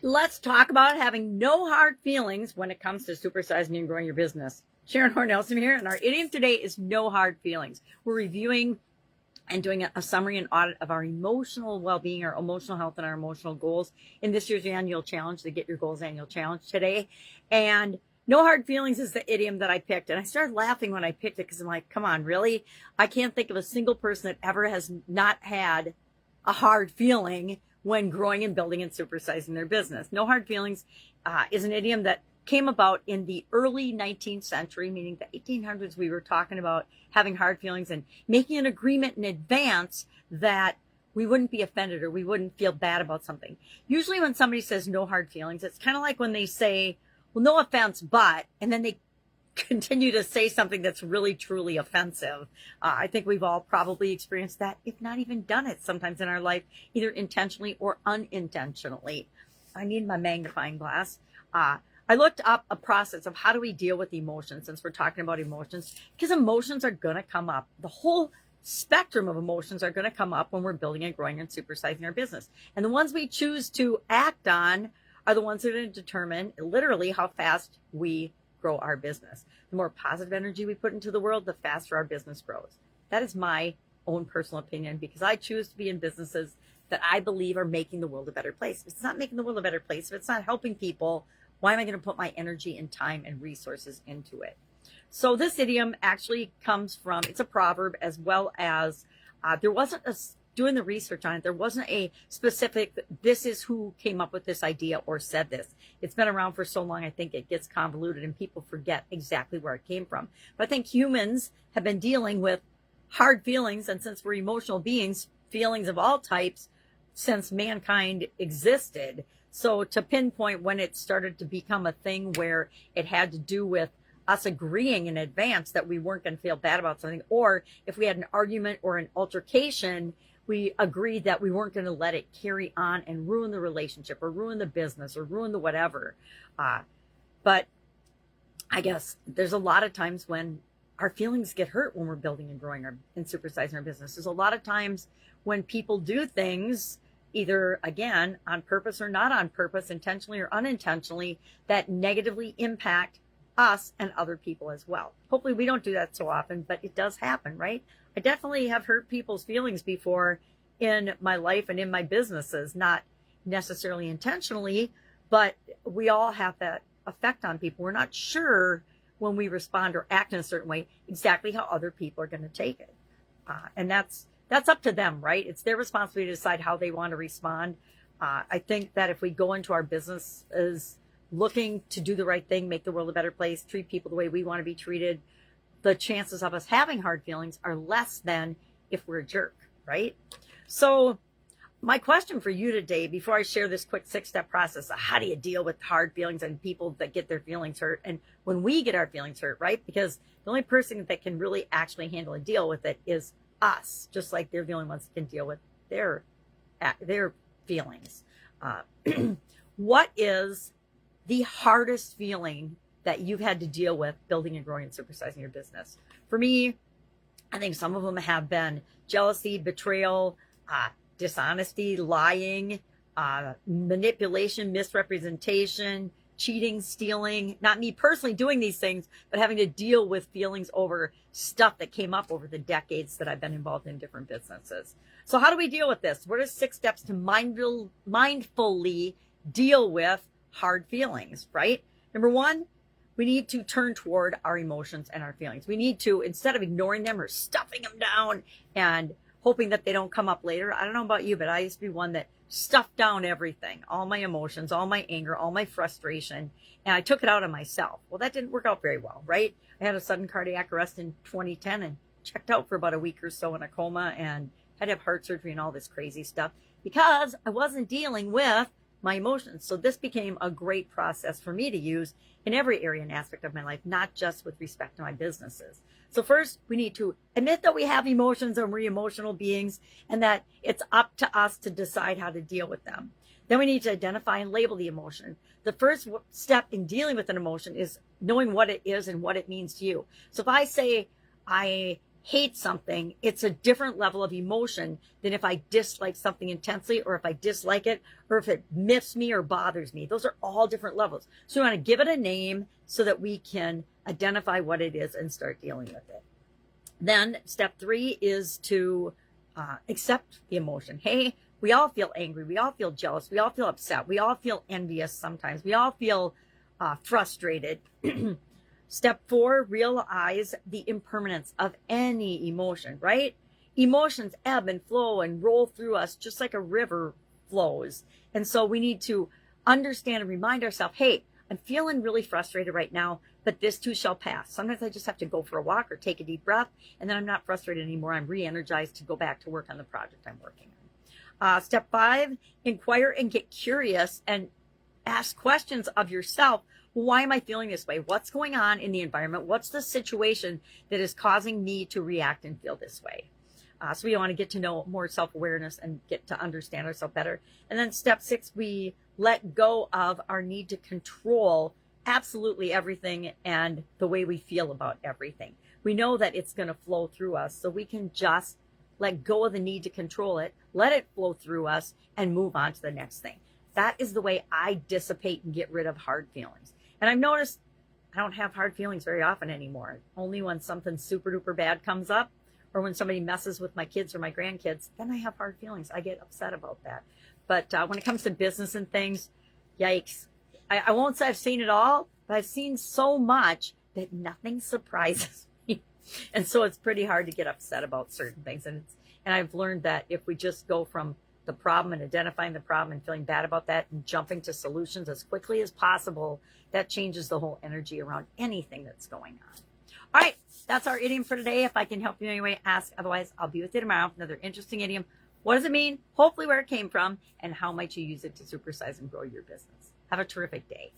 Let's talk about having no hard feelings when it comes to supersizing and growing your business. Sharon Horne-Ellstrom here, and our idiom today is no hard feelings. We're reviewing and doing a summary and audit of our emotional well-being, our emotional health, and our emotional goals in this year's annual challenge, the Get Your Goals Annual Challenge today. And no hard feelings is the idiom that I picked. And I started laughing when I picked it because I'm like, come on, really? I can't think of a single person that ever has not had a hard feeling when growing and building and supersizing their business. No hard feelings is an idiom that came about in the early 19th century, meaning the 1800s. We were talking about having hard feelings and making an agreement in advance that we wouldn't be offended or we wouldn't feel bad about something. Usually when somebody says no hard feelings, it's kind of like when they say, well, no offense, but, and then they continue to say something that's really truly offensive. I think we've all probably experienced that, if not even done it sometimes in our life, either intentionally or unintentionally. I need my magnifying glass. I looked up a process of how do we deal with emotions, since we're talking about emotions, because emotions are going to come up. The whole spectrum of emotions are going to come up when we're building and growing and supersizing our business. And the ones we choose to act on are the ones that are going to determine literally how fast we grow our business. The more positive energy we put into the world, the faster our business grows. That is my own personal opinion, because I choose to be in businesses that I believe are making the world a better place. If it's not making the world a better place, if it's not helping people, why am I going to put my energy and time and resources into it? So this idiom actually comes from, it's a proverb, as well as there wasn't a, doing the research on it, there wasn't a specific, this is who came up with this idea or said this. It's been around for so long, I think it gets convoluted and people forget exactly where it came from. But I think humans have been dealing with hard feelings, and since we're emotional beings, feelings of all types, since mankind existed. So to pinpoint when it started to become a thing where it had to do with us agreeing in advance that we weren't going to feel bad about something, or if we had an argument or an altercation, we agreed that we weren't going to let it carry on and ruin the relationship or ruin the business or ruin the whatever. But I guess there's a lot of times when our feelings get hurt when we're building and growing our and supersizing our business. There's a lot of times when people do things either, again, on purpose or not on purpose, intentionally or unintentionally, that negatively impact us and other people as well. Hopefully we don't do that so often, but it does happen, right? I definitely have hurt people's feelings before in my life and in my businesses, not necessarily intentionally, but we all have that effect on people. We're not sure when we respond or act in a certain way exactly how other people are going to take it. And that's up to them, right? It's their responsibility to decide how they want to respond. I think that if we go into our business as looking to do the right thing, make the world a better place, treat people the way we want to be treated, the chances of us having hard feelings are less than if we're a jerk, right? So my question for you today, before I share this quick 6-step process of how do you deal with hard feelings and people that get their feelings hurt, and when we get our feelings hurt, right? Because the only person that can really actually handle and deal with it is us, just like they're the only ones that can deal with their feelings. What is the hardest feeling that you've had to deal with building and growing and supersizing your business? For me, I think some of them have been jealousy, betrayal, dishonesty, lying, manipulation, misrepresentation, cheating, stealing. Not me personally doing these things, but having to deal with feelings over stuff that came up over the decades that I've been involved in different businesses. So how do we deal with this? What are 6 steps to mindfully deal with hard feelings, right? Number 1, we need to turn toward our emotions and our feelings. We need to, instead of ignoring them or stuffing them down and hoping that they don't come up later. I don't know about you, but I used to be one that stuffed down everything, all my emotions, all my anger, all my frustration, and I took it out on myself. Well, that didn't work out very well, right? I had a sudden cardiac arrest in 2010 and checked out for about a week or so in a coma and had to have heart surgery and all this crazy stuff because I wasn't dealing with my emotions. So this became a great process for me to use in every area and aspect of my life, not just with respect to my businesses. So first, we need to admit that we have emotions and we're emotional beings, and that it's up to us to decide how to deal with them. Then we need to identify and label the emotion. The first step in dealing with an emotion is knowing what it is and what it means to you. So if I say I hate something, it's a different level of emotion than if I dislike something intensely, or if I dislike it, or if it miffs me or bothers me. Those are all different levels. So we want to give it a name so that we can identify what it is and start dealing with it. Then step 3 is to accept the emotion. Hey, we all feel angry. We all feel jealous. We all feel upset. We all feel envious sometimes. We all feel frustrated. Step 4, realize the impermanence of any emotion, right? Emotions ebb and flow and roll through us just like a river flows. And so we need to understand and remind ourselves, hey, I'm feeling really frustrated right now, but this too shall pass. Sometimes I just have to go for a walk or take a deep breath, and then I'm not frustrated anymore. I'm re-energized to go back to work on the project I'm working on. Step 5, inquire and get curious and ask questions of yourself. Why am I feeling this way? What's going on in the environment? What's the situation that is causing me to react and feel this way? So we want to get to know more self-awareness and get to understand ourselves better. And then step 6, we let go of our need to control absolutely everything and the way we feel about everything. We know that it's going to flow through us, so we can just let go of the need to control it, let it flow through us, and move on to the next thing. That is the way I dissipate and get rid of hard feelings. And I've noticed I don't have hard feelings very often anymore. Only when something super duper bad comes up, or when somebody messes with my kids or my grandkids, then I have hard feelings. I get upset about that. But when it comes to business and things, yikes. I won't say I've seen it all, but I've seen so much that nothing surprises me. And so it's pretty hard to get upset about certain things. And I've learned that if we just go from the problem and identifying the problem and feeling bad about that and jumping to solutions as quickly as possible, that changes the whole energy around anything that's going on. All right, that's our idiom for today. If I can help you in any way, ask. Otherwise, I'll be with you tomorrow with another interesting idiom. What does it mean? Hopefully where it came from, and how might you use it to supersize and grow your business? Have a terrific day.